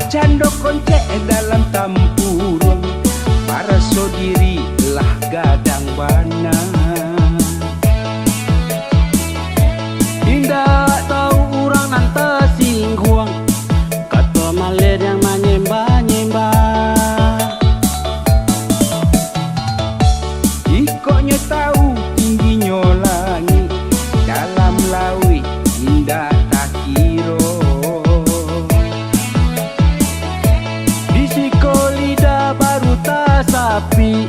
Cando koncek dalam tampurun, para sodiri lah gadang bana. Indah tahu orang nan tersinggung, kata maler yang menyembah-nyembah. Ikoknya tahu tingginya langit, dalam laut indah tak kira. Baru tak sapi,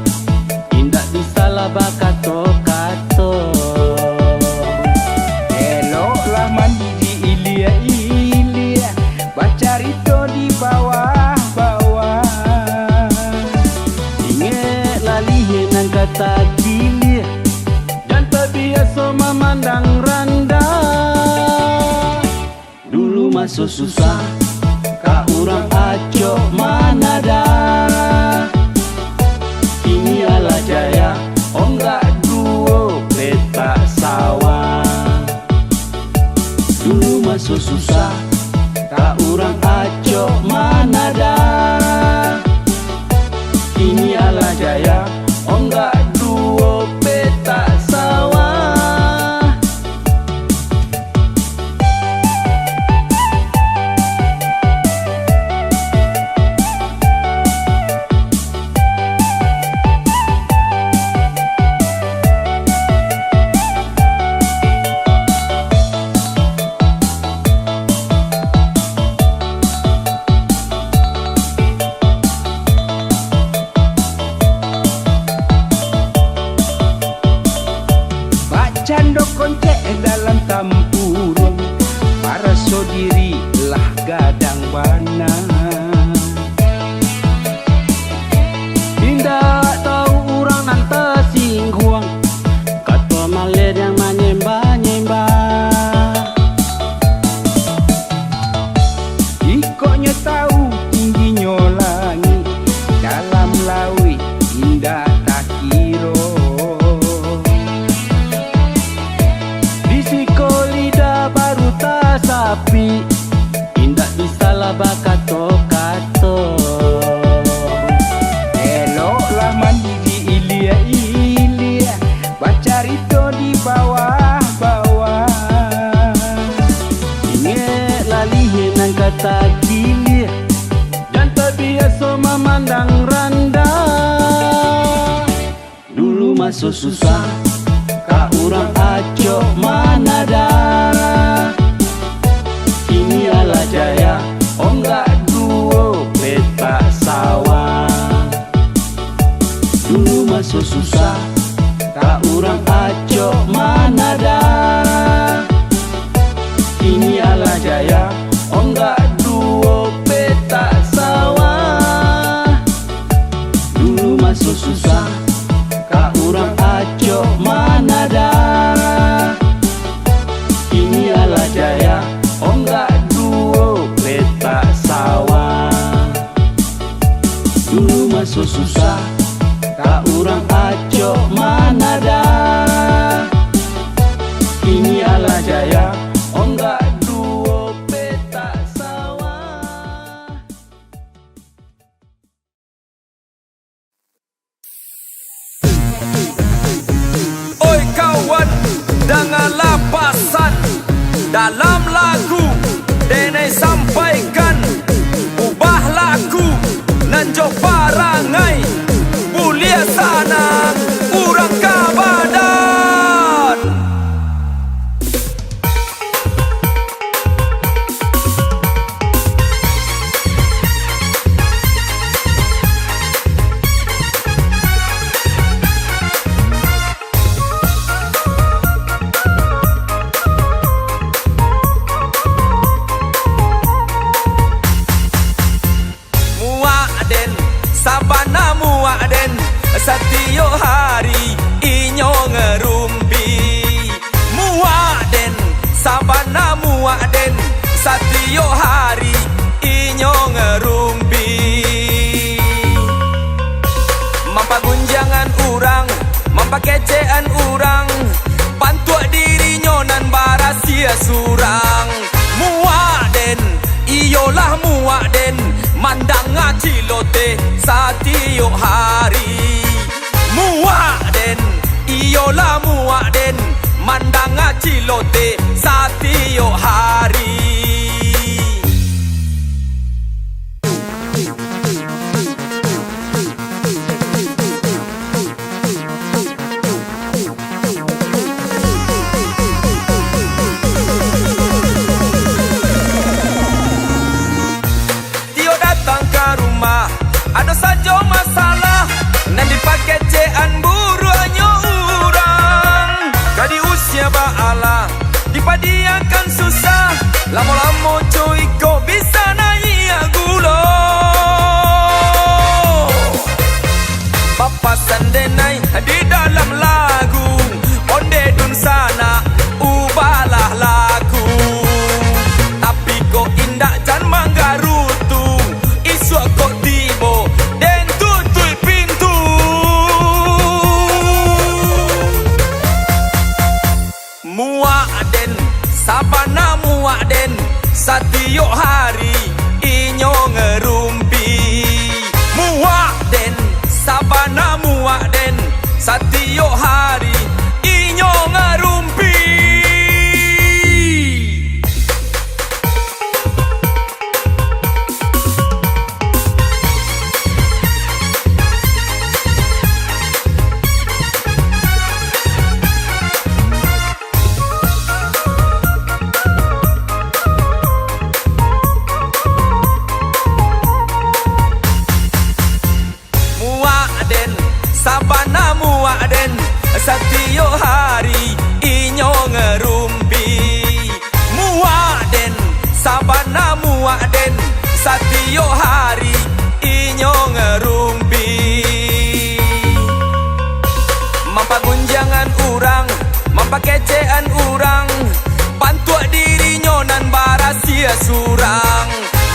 indah disalah bakato-kato. Eloklah mandi di ilia-ilia, baca rito di bawah-bawah. Ingatlah lihinan kata gilia, dan terbiasa memandang rendah. Dulu masuk susah, kak orang acok mana dah. Kini ala jaya, Onggak duo petak sawah. dulu masuk susah, kak orang acok mana dah. Kini ala jaya, onggak duo petak sawah. Cando koncek dalam tampurun, para sodiri lah gadang bana. Indah tahu orang nan tersinggung, kata maler yang menyembah-nyembah. Ikoknya tahu tingginya langit, dalam laut indah tak kira. Baru tak sapi, indah disalah bakato-kato. Eloklah mandi di ilia-ilia, baca rito di bawah-bawah. Ingatlah lihinan kata gilia, dan terbiasa memandang rendah. Dulu masuk susah, kak orang acok mana dah. Kini ala jaya, Onggak duo petak sawah. dulu masuk susah, kak orang acok mana dah. Kini ala jaya, onggak duo petak sawah. Dulu masuk susah, kak orang acok mana dah. Kini ala jaya, onggak duo petak sawah. Dulu masuk susah, kak orang acok mana dah. Kini ala jaya, onggak duo petak sawah. Oi kawan, dengarlah pasan dalam lagu Dene sampaikan. Ubah lagu nanjok parangai, bulia sana urang kabadan. Satio hari inyo ngerumpi muaden, sabana muaden. Satio hari inyo ngerumpi, mampa gunjangan urang, mampa kecean urang, bantu dirinya nan barasia surang. Muaden, iyolah muaden, cilote setiap hari. Muak den, iyolah muak den, mandang cilote setiap hari. Ada saja masalah nan dipakai cean buruannya orang. Kadi usia ba'ala dipadiakan susah, lama-lama cuy kok bisa naik gula. Papasan denai di dalam lagu, onde dun sana ubahlah lagu. Tapi kok indah jan manggarutu, isu kok tibo den tutui pintu. Muak den, sabana muak den, setiap hari inyo ngerumpi. Muak den, sabana muak den, setiap hari inyo ngerumpi. Sabana muak den, setiap hari inyo ngerumpi. Muak den, sabana muak den, setiap hari inyo ngerumpi. Mampak gunjangan urang, mampak kecean urang, bantu dirinya nan barasia surang.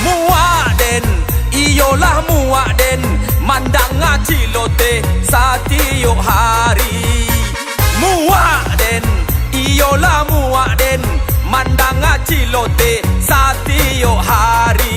Muak den, iyolah muak den, mandang cilote setiap hari. Muak den, iyolah muak den, mandang cilote setiap hari.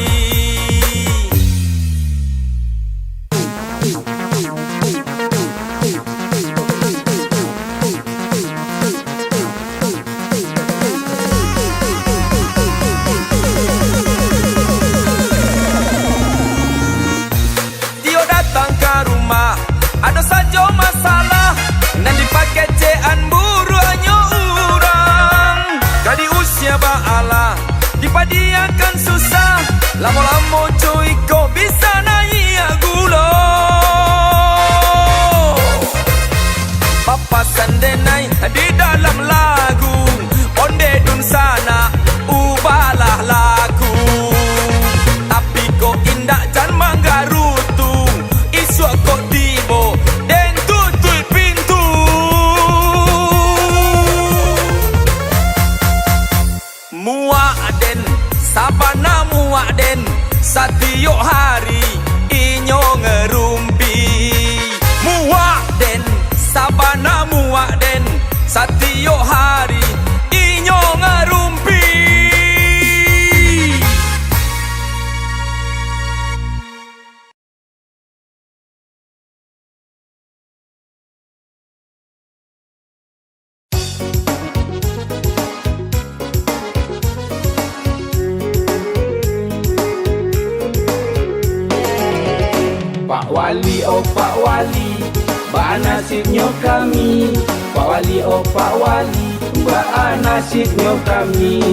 Ada saja masalah nan dipakai cean buruannya orang. Kadi usia ba'ala dipadiakan susah, lama-lama cuy kok bisa naik gula. Papasan denai di dalam lagu, onde dun sana ubahlah lagu. Tapi kok indah jan manggarutu, isu kok tibo den tutui pintu. Muak den, sabana muak den, setiap hari inyo ngerumpi. Muak den, sabana muak den, setiap hari inyo ngerumpi. Pak Wali, oh Pak Wali, ba nasibnya kami. Pak Wali, oh Pak Wali, ba nasibnya kami.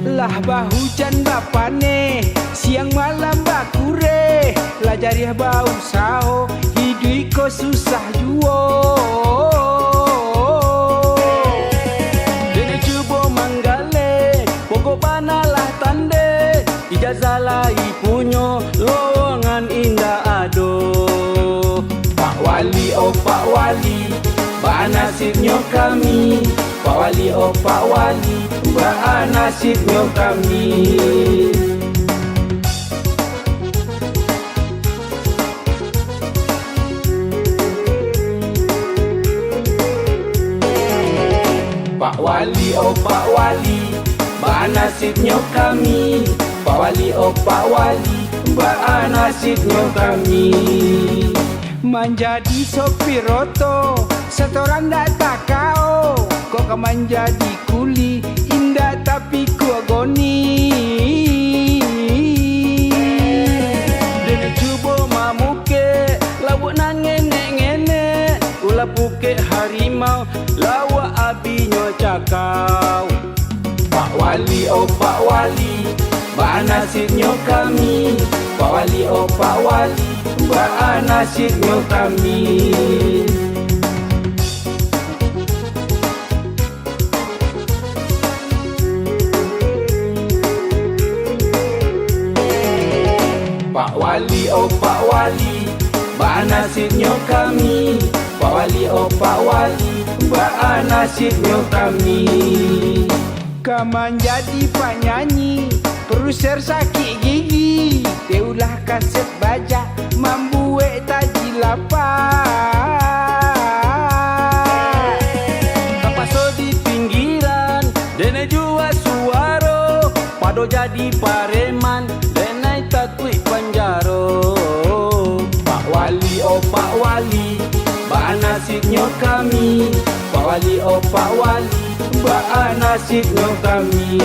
Lah bah hujan bah pane, siang malam bah kure, lah jariah bau saho, hidup ko susah juo. Dene cubo manggale, pokok banalah tande, ijazah lai punyo lowongan indah ado. Pak Wali, oh Pak Wali, ba nasibnya kami. Pak Wali, oh Pak Wali, ba nasibnya kami. Pak Wali, oh Pak Wali, ba nasibnya kami. Pak Wali, oh Pak Wali, Mbak nasibnya kami. Menjadi sopir oto, setoran dak tak kau. Kok kan menjadi kuli, indah tapi ku agoni. Dene cubo mamuke, lawak nang ngene-ngene. Ulah puke harimau, lawak abinyo cakau. Pak Wali, oh Pak Wali, Mbak nasibnya kami. Pak Wali, oh Pak Wali, Mbak nasibnya kami. Pak Wali, oh Pak Wali, Mbak nasibnya kami. Pak Wali, oh Pak Wali, Mbak nasibnya kami. Kaman jadi penyanyi, produser sakit gigi. Teulah kaset baja, membuat taji lapar. Kapaso di pinggiran, dene jua suaro. Pado jadi pareman, dene takui penjaro. Pak Wali, oh Pak Wali, Mbak nasibnya kami. Pak Wali, oh Pak Wali, Mbak nasibnya kami.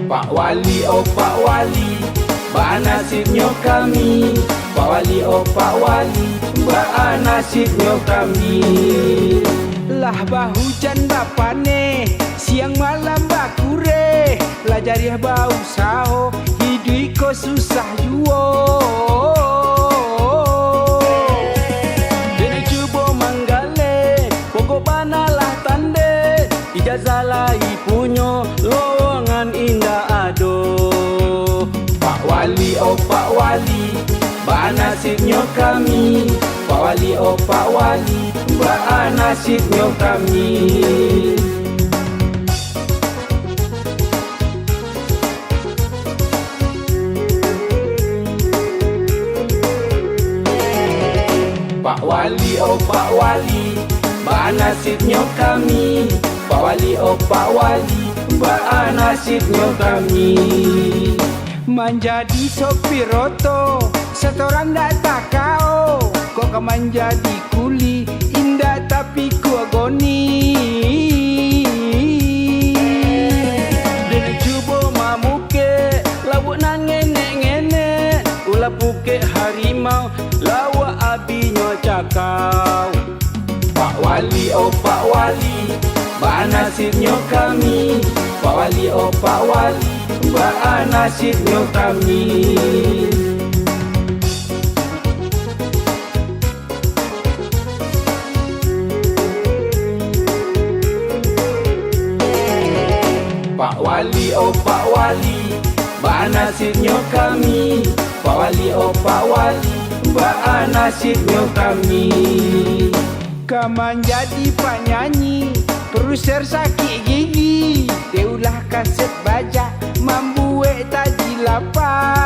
Pak Wali, oh Pak Wali, Mbak nasibnya kami. Pak Wali, oh Pak Wali, Mbak nasibnya kami. Lah bahujan bapane, siang malam bakure. Lah jariah bau saho, hidup ko susah juo. Dene cubo manggale, pokok banalah tande. Ijazah lai punyo, lowongan indah ado. Pak Wali, oh Pak Wali, Mbak nasibnya kami. Pak Wali, oh Pak Wali, Mbak nasibnya kami. Pak Wali, oh Pak Wali, Mbak nasibnya kami. Pak Wali, oh Pak Wali, Mbak nasibnya kami. Menjadi sopir oto, setoran dak tak kau. Kok kan menjadi kuli, indah tapi ku agoni. Dene cubo mamuke, lawak nang ngene-ngene. Ulah puke harimau, lawak abinyo cakau. Pak Wali, oh Pak Wali, Mbak nasibnya kami. Pak Wali, oh Pak Wali, Mbak nasibnya kami. Pak Wali, oh Pak Wali, Mbak nasibnya kami. Pak Wali, oh Pak Wali, Mbak nasibnya kami. Kaman jadi penyanyi, produser sakit gigi. Teulah kaset baja, membuat taji lapar.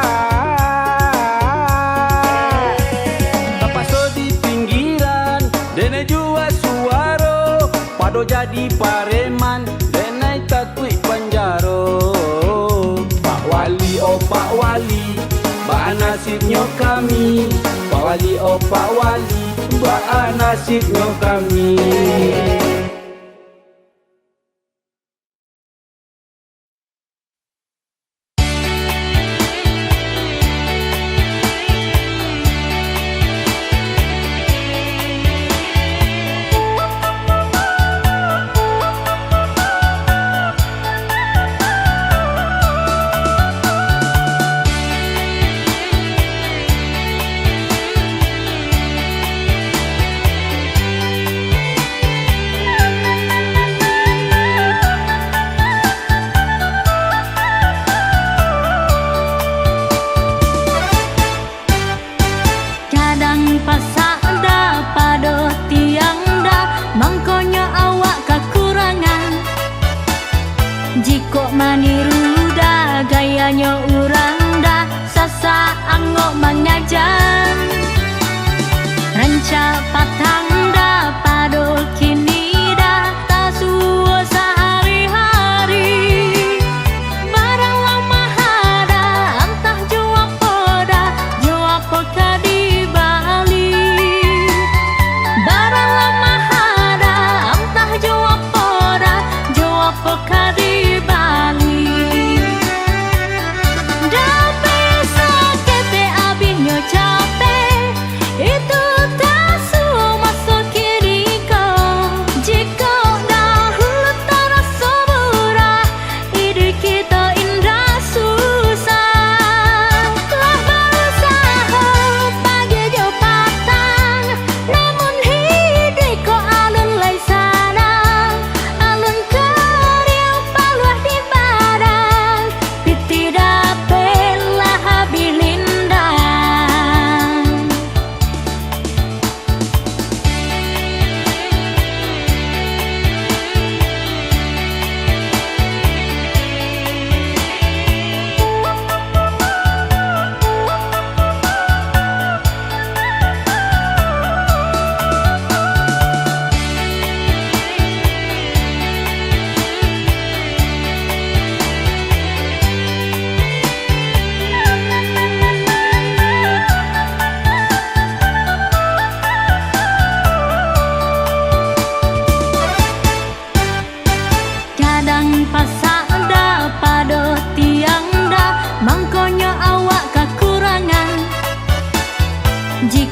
Kapaso di pinggiran, dene jua suaro. Pado jadi pareman, dene takui penjaro. Pak Wali, oh Pak Wali, Mbak nasibnya kami. Pak Wali, oh Pak Wali, Mbak nasibnya kami. Jiko maniru dah gayanya urang dah sasa anggo mengajar ranca patang dah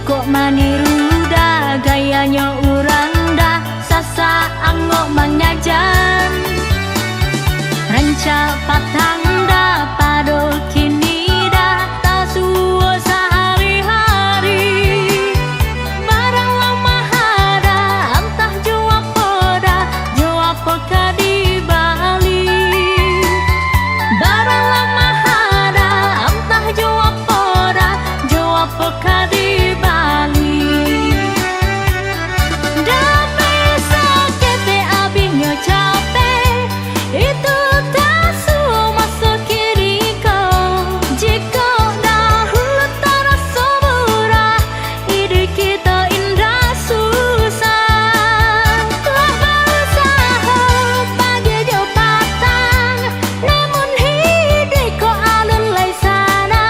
Jiko maniru dah gayanya urang dah sasa anggo mangnajan ranca patang dah padol kini dah tak suo sehari-hari barang lama ada entah jawab poda di Bali barang lama ada entah jawab poda di Bali damai sakit abinyo capek itu tak suo masuk kiri kau jika dahulu terasa murah ide kita indah susah telah berusaha bagi jauh patang namun hidup kau alun lai sana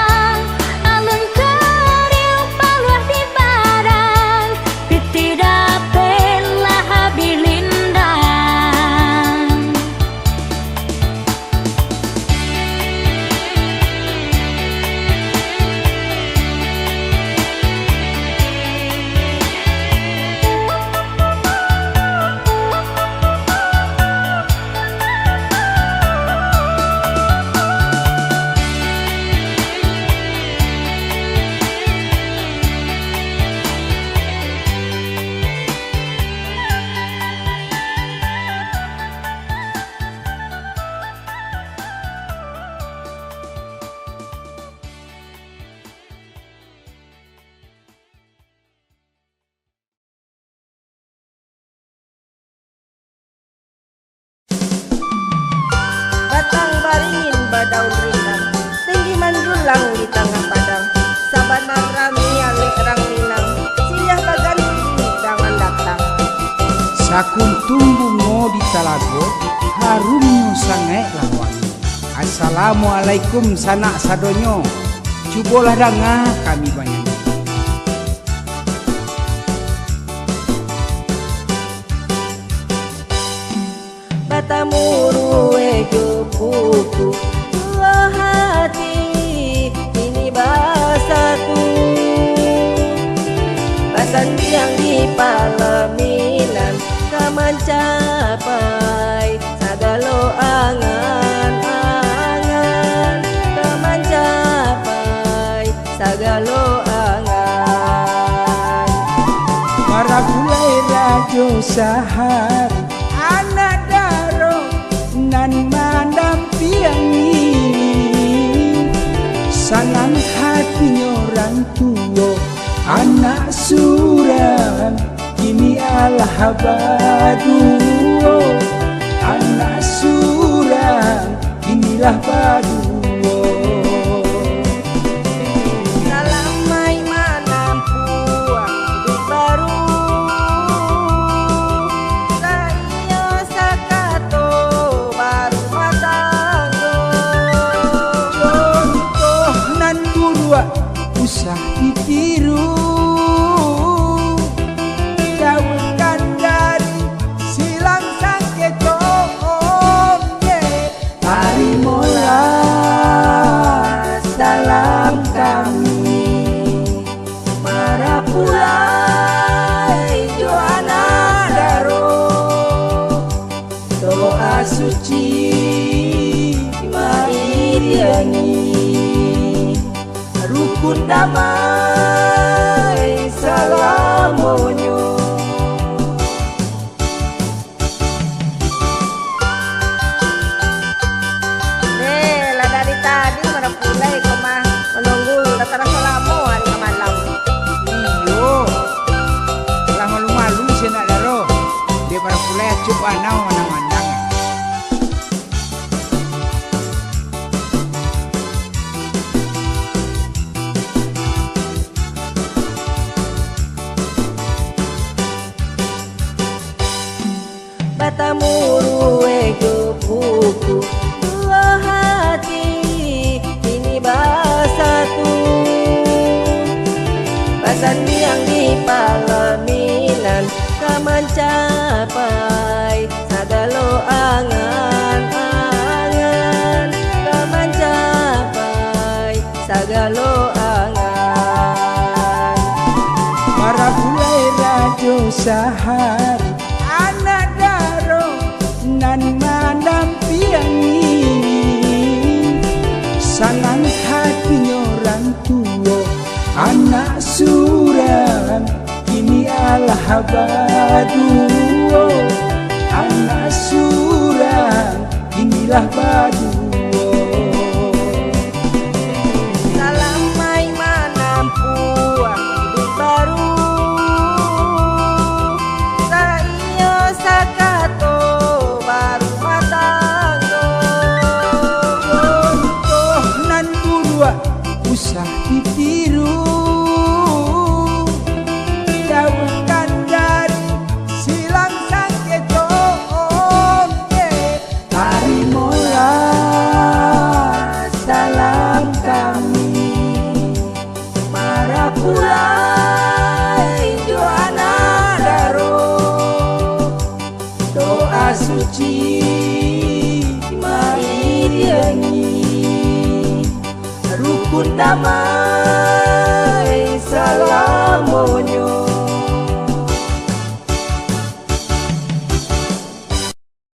alun keriu paluah di badan piti dapet lah habilindang. Batang baringin badaun rindang tinggi manjulang di tengah padang sabanan rami ale rang minang sinyah bagan dangan datang Sakun tumbuh ngo di talago harumnya sangai lawan. Assalamualaikum sanak sadonyo. Cubolah danga kami banyak. batamuru ejo buku dua hati ini bahasa tu basan biang di palaminan kaman capai sagalo angan-angan kaman capai sagalo angan Para bulai rajo sahar anak daro nan mandampiangi sanang hatinya orang tua anak suram kini alhabaduo anak suram inilah baduo. Salamai manampuang hidup baru Saio sakato baru matanggo Contoh nan burua usah ditiru jauhkan dari silang sangketo hari mola salam kami para pulai Joana Daro doa suci Mairiani rukun damai salamonyo. lah dari tadi mana pulai kau mah menunggu datang selama hari malam. Iyo lah malu-malu sih nak daro dia para pulai cup anau mandang-mandang. Batamuru ego buku dua hati ini bahasa tu basan biang di palaminan kaman capai sagalo angan-angan kaman capai sagalo angan sahar anak daro nan mandampiangi sangan hatinya orang tua anak surang ini alah baduo anak surang inilah baduo. Salam mai manampuan hidup baru Saiyo sakato baru matanggo Contoh nan burua usah ditiru jauhkan dari silang sangketo hari mola salam kami marapulai Joana Daro doa suci mari diangi rukun damai